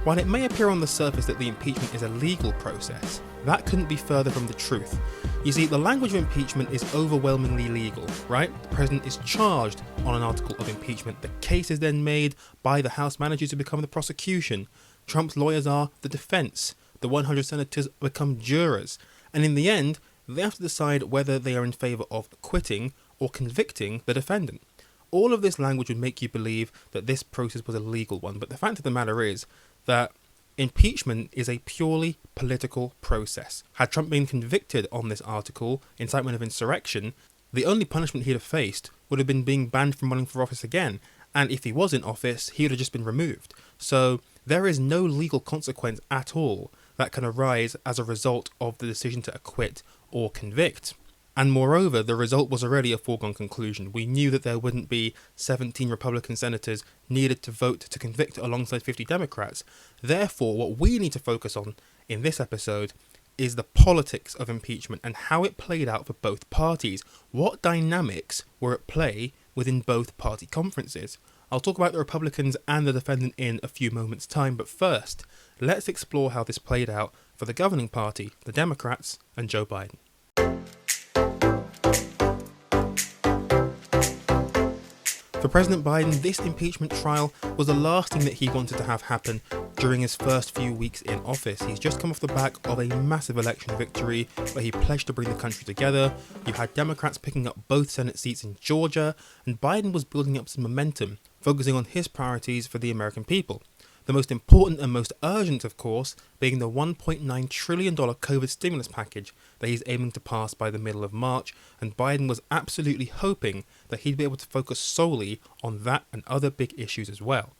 While it may appear on the surface that the impeachment is a legal process, that couldn't be further from the truth. You see, the language of impeachment is overwhelmingly legal, right? The president is charged on an article of impeachment. The case is then made by the House managers who become the prosecution. Trump's lawyers are the defense. The 100 senators become jurors. And in the end, they have to decide whether they are in favor of acquitting or convicting the defendant. All of this language would make you believe that this process was a legal one, but the fact of the matter is that impeachment is a purely political process. Had Trump been convicted on this article, incitement of insurrection, the only punishment he'd have faced would have been being banned from running for office again, and if he was in office, he would have just been removed. So there is no legal consequence at all that can arise as a result of the decision to acquit or convict. And moreover, the result was already a foregone conclusion. We knew that there wouldn't be 17 Republican senators needed to vote to convict alongside 50 Democrats. Therefore, what we need to focus on in this episode is the politics of impeachment and how it played out for both parties. What dynamics were at play within both party conferences? I'll talk about the Republicans and the defendant in a few moments' time, but first, let's explore how this played out for the governing party, the Democrats, and Joe Biden. For President Biden, this impeachment trial was the last thing that he wanted to have happen during his first few weeks in office. He's just come off the back of a massive election victory where he pledged to bring the country together. You had Democrats picking up both Senate seats in Georgia, and Biden was building up some momentum, focusing on his priorities for the American people. The most important and most urgent, of course, being the $1.9 trillion COVID stimulus package that he's aiming to pass by the middle of March, and Biden was absolutely hoping that he'd be able to focus solely on that and other big issues as well.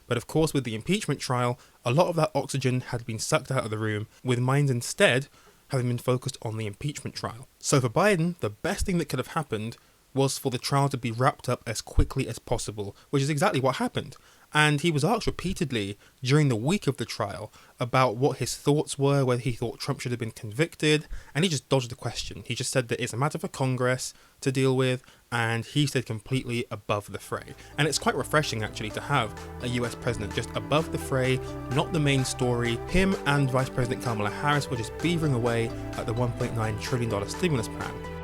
But of course, with the impeachment trial, a lot of that oxygen had been sucked out of the room, with minds instead having been focused on the impeachment trial. So for Biden, the best thing that could have happened was for the trial to be wrapped up as quickly as possible, which is exactly what happened. And he was asked repeatedly during the week of the trial about what his thoughts were, whether he thought Trump should have been convicted, and he just dodged the question. He just said that it's a matter for Congress to deal with, and he stayed completely above the fray. And it's quite refreshing actually to have a US president just above the fray, not the main story. Him and Vice President Kamala Harris were just beavering away at the $1.9 trillion stimulus plan.